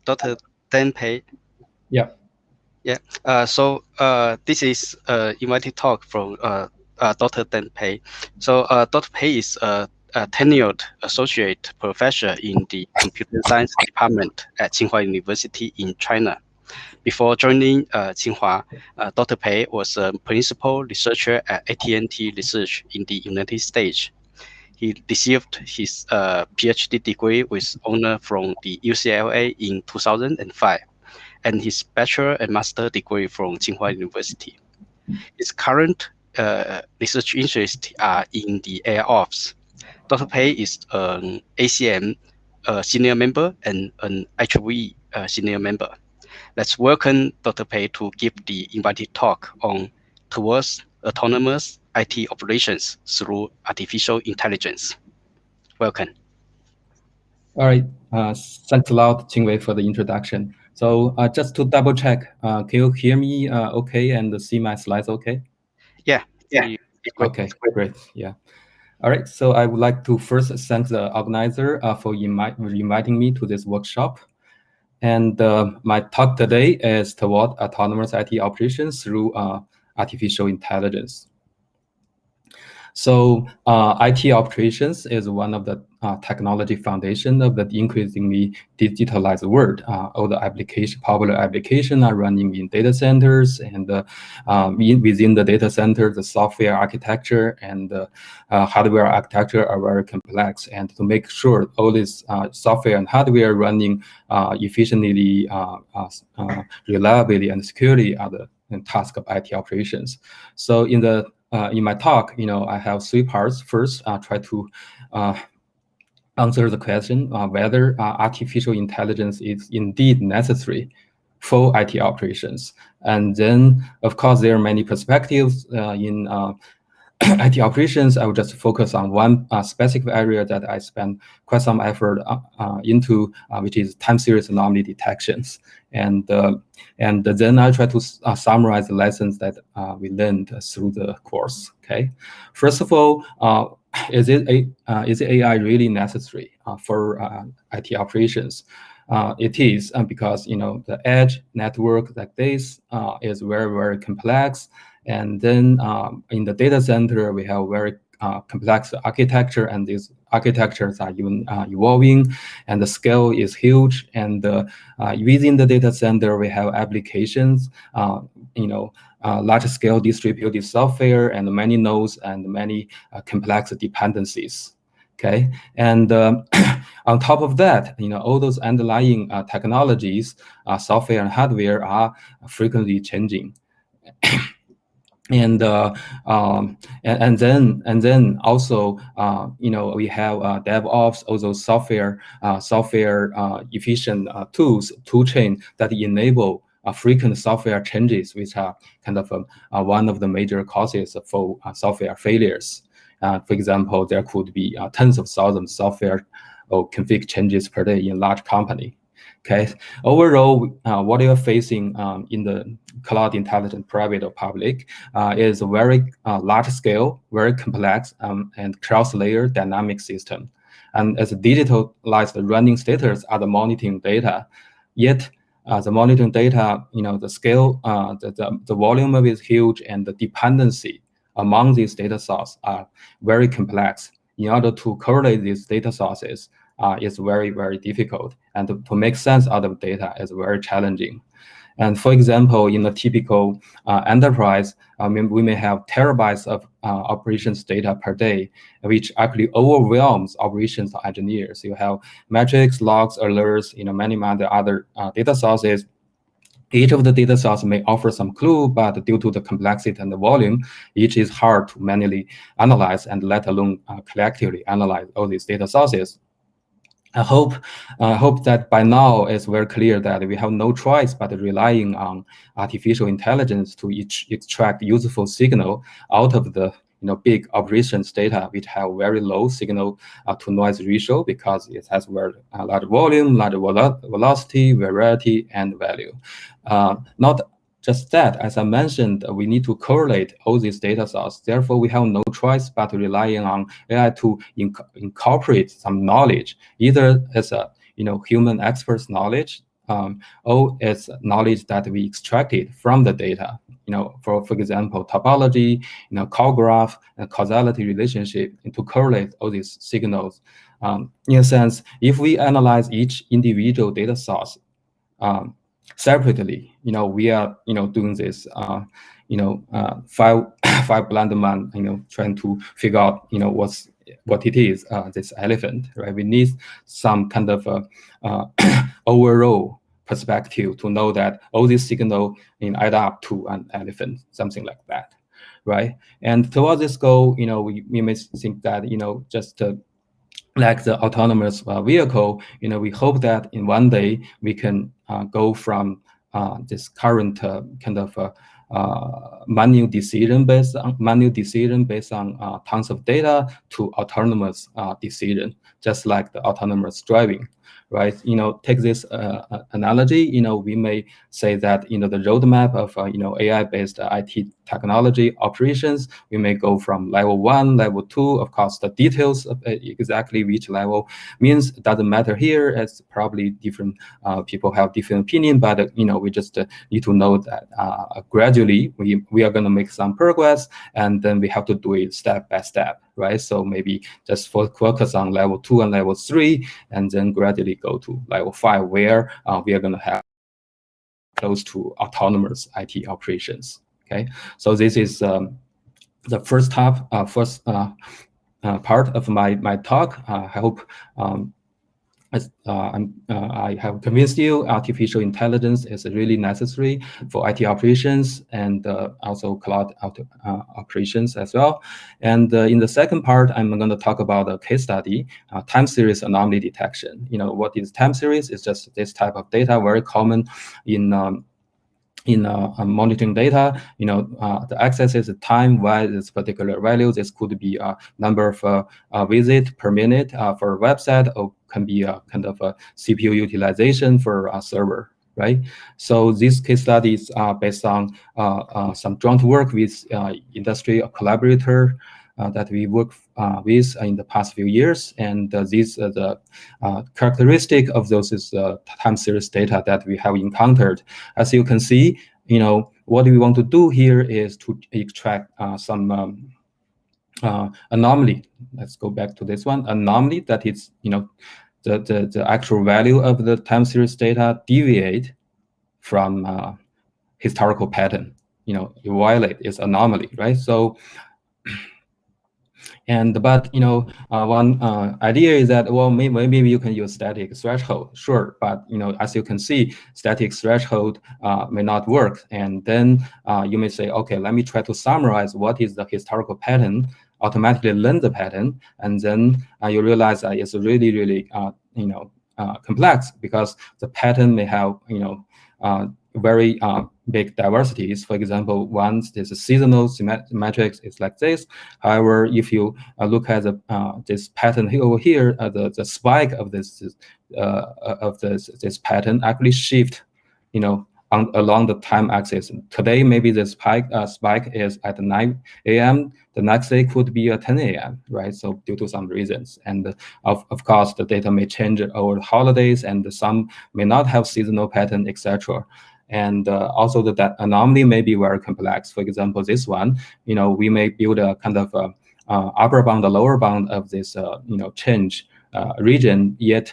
Dr. Dan Pei. Yeah. Yeah. This is invited talk from Dr. Dan Pei. Dr. Pei is a tenured associate professor in the computer science department at Tsinghua University in China. Before joining Tsinghua, Dr. Pei was a principal researcher at AT&T Research in the United States. He received his PhD degree with honor from the UCLA in 2005 and his bachelor and master degree from Tsinghua University. His current research interests are in the area of Dr. Pei is an ACM senior member and an IEEE senior member. Let's welcome Dr. Pei to give the invited talk on towards autonomous IT operations through artificial intelligence. Welcome. All right. Thanks a lot, Qingwei, for the introduction. So just to double check, can you hear me okay and see my slides okay? Yeah, Yeah. it's great. Okay, great. Yeah. All right. So I would like to first thank the organizer for inviting me to this workshop. And my talk today is toward autonomous IT operations through artificial intelligence. So IT operations is one of the technology foundation of the increasingly digitalized world. All the popular applications are running in data centers, and within the data center, the software architecture and hardware architecture are very complex. And to make sure all this software and hardware running efficiently, reliably, and securely are the task of IT operations. So in my talk, I have three parts. First, try to answer the question whether artificial intelligence is indeed necessary for IT operations. And then, of course, there are many perspectives in IT operations. I will just focus on one specific area that I spend quite some effort into, which is time series anomaly detections. And then I try to summarize the lessons that we learned through the course. Okay, first of all, is AI really necessary for IT operations? It is because the edge network like this is very complex, and then in the data center we have very complex architecture, and these architectures are even evolving, and the scale is huge. And within the data center we have applications, large-scale distributed software and many nodes and many complex dependencies. Okay, and on top of that, all those underlying technologies, software and hardware, are frequently changing. And then also we have DevOps, also software efficient tool chain that enable frequent software changes, which are kind of one of the major causes for software failures. For example, there could be tens of thousands of software or config changes per day in a large company. Okay. Overall, what you're facing in the cloud intelligent private or public is a very large scale, very complex and cross-layer dynamic system. And as a digitalized running status are the monitoring data, yet the monitoring data, the scale, the volume of it is huge, and the dependency among these data sources are very complex. In order to correlate these data sources, is very difficult, and to make sense out of data is very challenging. And for example, in a typical enterprise, we may have terabytes of operations data per day, which actually overwhelms operations engineers. You have metrics, logs, alerts, many other data sources. Each of the data sources may offer some clue, but due to the complexity and the volume, each is hard to manually analyze, and let alone collectively analyze all these data sources. I hope that by now it's very clear that we have no choice but relying on artificial intelligence to extract useful signal out of the big operations data, which have very low signal to noise ratio, because it has very large volume, large velocity, variety, and value. Not just that, as I mentioned, we need to correlate all these data sources. Therefore, we have no choice but relying on AI to incorporate some knowledge, either as a human experts' knowledge. O is knowledge that we extracted from the data. For example, topology, call graph, and causality relationship, and to correlate all these signals. In a sense, if we analyze each individual data source um, separately, we are, doing this, five five blind man, trying to figure out, what it is, this elephant, right? We need some kind of overall perspective to know that all these signal add up to an elephant, something like that, right? And towards this goal, we may think that, just like the autonomous vehicle, we hope that in one day we can go from this current kind of manual decision based on tons of data to autonomous decision, just like the autonomous driving, right? Take this analogy. We may say that the roadmap of AI-based IT technology operations, we may go from level 1, level 2. Of course, the details of exactly which level means doesn't matter here, as probably different people have different opinion, but we just need to know that gradually we are going to make some progress, and then we have to do it step by step, right? So maybe just focus on level 2 and level 3, and then gradually go to level 5, where we are going to have close to autonomous IT operations. Okay, so this is the first part of my talk. I hope I have convinced you artificial intelligence is really necessary for IT operations and also cloud operations as well. And in the second part, I'm going to talk about a case study, time series anomaly detection. What is time series? It's just this type of data, very common in monitoring data. The axis is the time, y is particular value. This could be a number of visit per minute for a website, or can be a kind of a CPU utilization for a server, right? So these case studies are based on some joint work with industry collaborator that we work with in the past few years. And these are the characteristic of those is time series data that we have encountered. As you can see, what we want to do here is to extract some anomaly. Let's go back to this one. Anomaly, that is, the actual value of the time series data deviate from historical pattern. You violate its anomaly, right? So, but one idea is that, well, maybe you can use static threshold, sure, but as you can see, static threshold may not work. And then you may say, okay, let me try to summarize what is the historical pattern, automatically learn the pattern, and then you realize that it's really, really complex, because the pattern may have very big diversities. For example, once there's a seasonal matrix, it's like this. However, if you look at this pattern over here, the spike of this pattern actually shift, along the time axis. Today, maybe the spike is at 9 a.m. The next day could be at 10 a.m., right? So due to some reasons. And of course, the data may change over the holidays, and some may not have seasonal pattern, etc. And also that anomaly may be very complex. For example, this one, we may build a kind of upper bound, a lower bound of this, change region. Yet,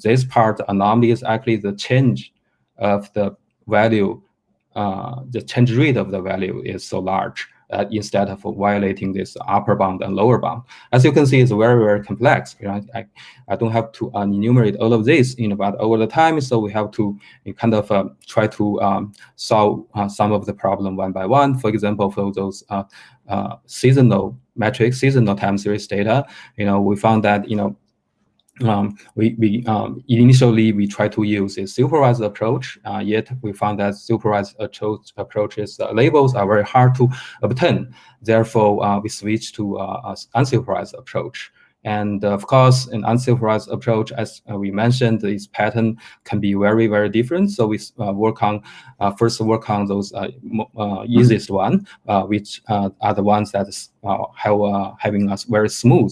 this part anomaly is actually the change of the value, the change rate of the value is so large instead of violating this upper bound and lower bound. As you can see, it's very, very complex. I don't have to enumerate all of this, but over the time, so we have to kind of try to solve some of the problem one by one. For example, for those seasonal metrics, seasonal time series data, we found that we initially we try to use a supervised approach, yet we found that supervised approaches labels are very hard to obtain. Therefore, we switched to unsupervised approach. And of course, an unsupervised approach, as we mentioned, this pattern can be very, very different. So we first work on those easiest one, which are the ones that have having a very smooth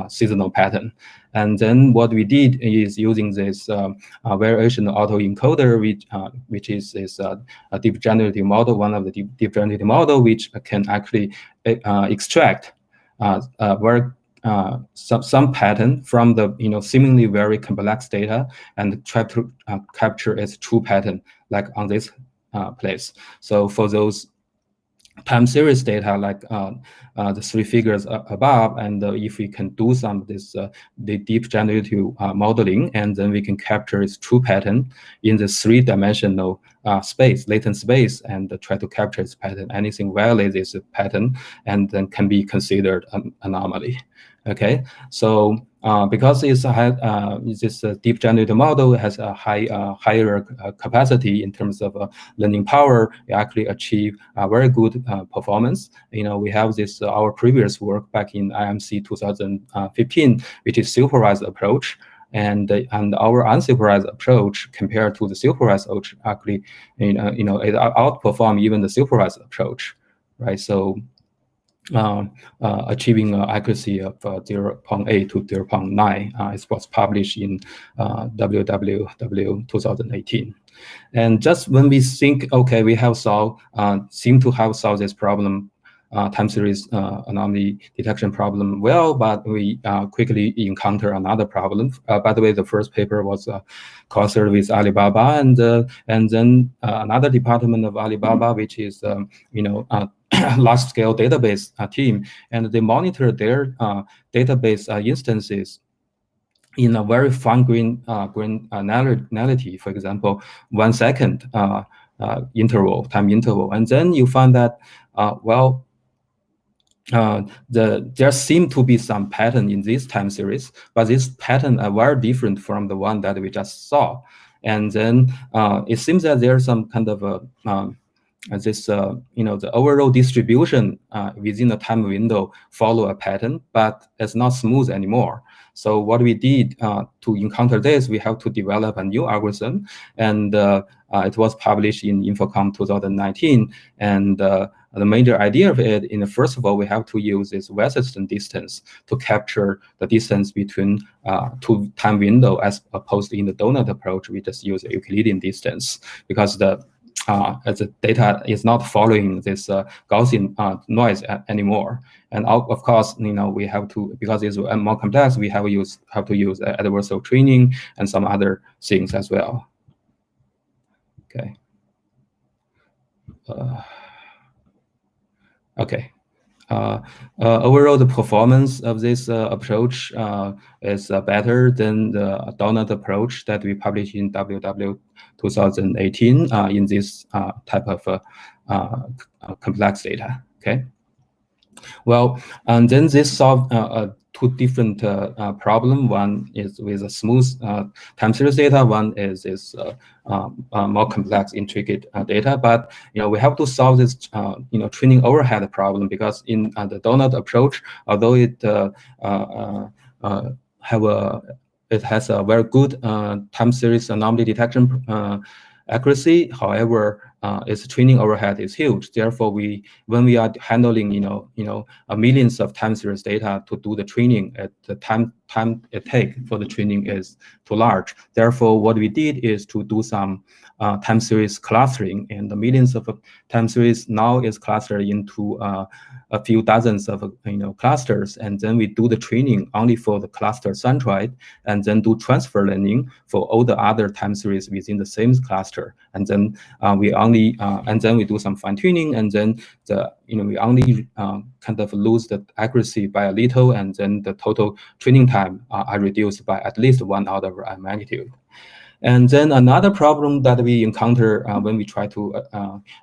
seasonal pattern. And then what we did is using this variation autoencoder, which is this a deep generative model, one of the deep generative model, which can actually extract very some pattern from the seemingly very complex data and try to capture its true pattern, like on this place. So for those time series data, like the three figures above, and if we can do some of this the deep generative modeling, and then we can capture its true pattern in the three-dimensional space, latent space, and try to capture its pattern. Anything violates this pattern, and then can be considered an anomaly. Okay, so because this deep generative model has a higher capacity in terms of learning power, we actually achieve very good performance. We have this our previous work back in IMC 2015, which is supervised approach. And our unsupervised approach compared to the supervised approach actually, it outperform even the supervised approach, right? So achieving accuracy of 0.8 to 0.9. It was published in WWW 2018. And just when we think, okay, we have seem to have solved this problem, time series anomaly detection problem well, but we quickly encounter another problem. By the way, the first paper was co-authored with Alibaba, and then another department of Alibaba, which is large-scale database team, and they monitor their database instances in a very fine-grained granularity. For example, 1 second time interval, and then you find that there seem to be some pattern in this time series, but this pattern are very different from the one that we just saw. And then it seems that there's some kind of the overall distribution within the time window follow a pattern, but it's not smooth anymore. So what we did to encounter this, we have to develop a new algorithm, and it was published in Infocom 2019. And the major idea of it, first of all, we have to use this resistant distance to capture the distance between two time window, as opposed to in the donut approach, we just use a Euclidean distance, because as the data is not following this Gaussian noise anymore. And of course, we have to, because it's more complex, we have to use adversarial training and some other things as well. Okay. Okay. Overall, the performance of this approach is better than the donut approach that we published in WW 2018 in this type of complex data. Okay. Well, and then this solved two different problem. One is with a smooth time series data. One is more complex, intricate data. But we have to solve this training overhead problem, because in the donut approach, although it has a very good time series anomaly detection accuracy. However, its training overhead is huge. Therefore, when we are handling millions of time series data to do the training, at the time it takes for the training is too large. Therefore, what we did is to do some time series clustering, and the millions of time series now is clustered into a few dozens of clusters, and then we do the training only for the cluster centroid, and then do transfer learning for all the other time series within the same cluster, and then we do some fine tuning, and then we only kind of lose the accuracy by a little, and then the total training time are reduced by at least 1 order of magnitude. And then another problem that we encounter when we try to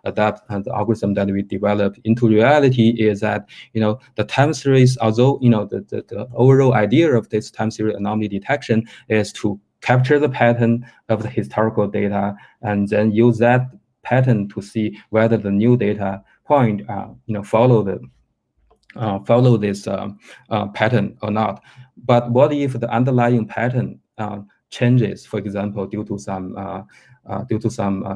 adapt the algorithm that we developed into reality is that the time series, although the overall idea of this time series anomaly detection is to capture the pattern of the historical data and then use that pattern to see whether the new data point follow this pattern or not. But what if the underlying pattern changes, for example, due to some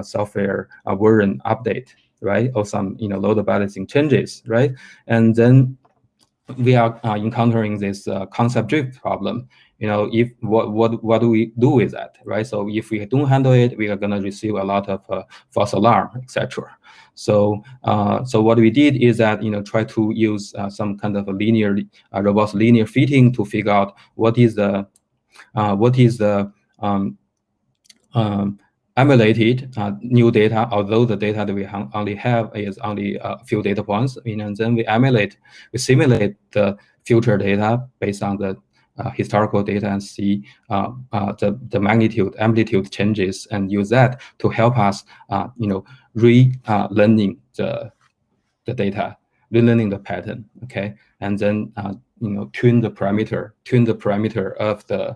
software version update, right, or some load balancing changes, right? And then we are encountering this concept drift problem. If what do we do with that, right? So if we don't handle it, we are going to receive a lot of false alarm, etc. So what we did is that try to use some kind of a linear robust linear fitting to figure out what is the um, emulated new data, although the data that we only have is only a few data points, and then we simulate the future data based on the historical data and see the magnitude, amplitude changes, and use that to help us, relearning the data, relearning the pattern, okay, and then tune the parameter of the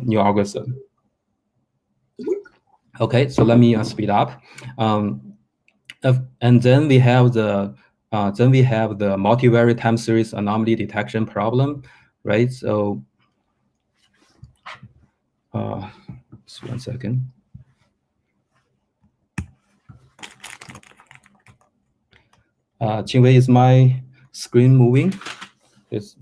new algorithm. Okay, so let me speed up. And then we have the multivariate time series anomaly detection problem, right? So just 1 second. Qingwei, is my screen moving? It's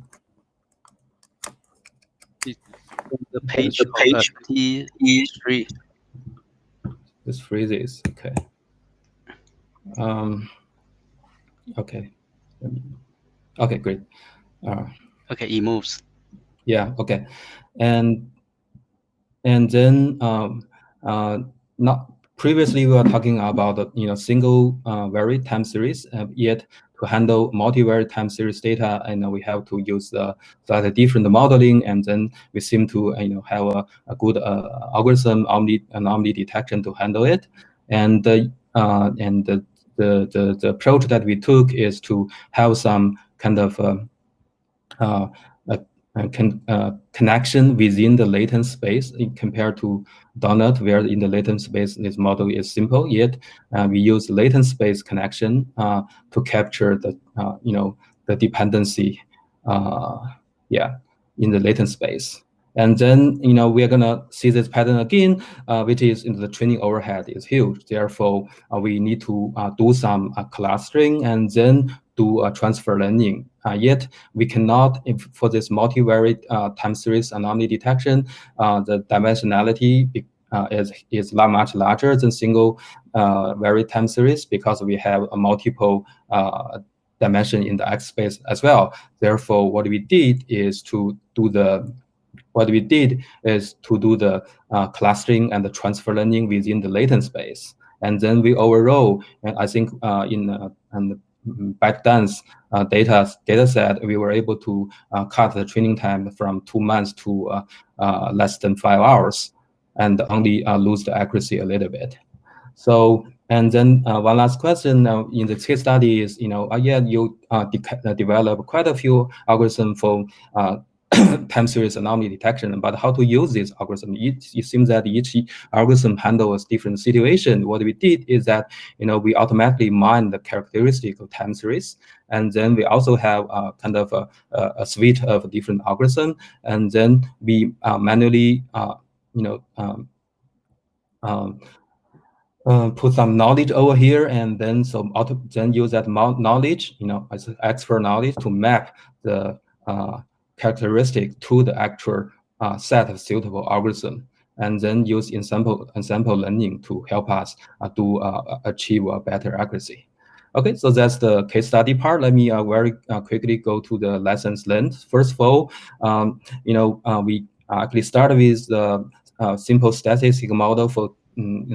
the page of 23. this freezes. Okay. Okay. Okay, great. Okay, it moves. Yeah. Okay. And then not previously we were talking about the single variate time series, yet to handle multivariate time series data, and we have to use the slightly different modeling, and then we seem to have a good algorithm anomaly detection to handle it, and the approach that we took is to have some kind of uh, connection within the latent space compared to donut, where in the latent space this model is simple. Yet we use latent space connection to capture the the dependency, yeah, in the latent space. And then we are gonna see this pattern again, which is the training overhead is huge. Therefore, we need to do some clustering and then do transfer learning. Yet we cannot, for this multivariate time series anomaly detection, the dimensionality is much larger than single variate time series, because we have a multiple dimension in the X space as well. Therefore, what we did is to do the clustering and the transfer learning within the latent space. And then we overall, and I think in ByteDance data set, we were able to cut the training time from 2 months to less than 5 hours, and only lose the accuracy a little bit. So, and then one last question in the case study is, yeah, you develop quite a few algorithms for time series anomaly detection, but how to use this algorithm? It seems that each algorithm handles different situation. What we did is that we automatically mine the characteristic of time series, and then we also have kind of a suite of different algorithms, and then we manually put some knowledge over here, and then then use that knowledge, as expert knowledge, to map the characteristic to the actual set of suitable algorithm, and then use ensemble learning to help us achieve a better accuracy. Okay, so that's the case study part. Let me very quickly go to the lessons learned. First of all, we actually started with the simple statistical model for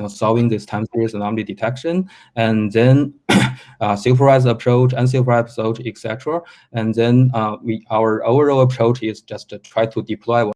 solving this time series anomaly detection, and then supervised approach, unsupervised approach, etc. And then our overall approach is just to try to deploy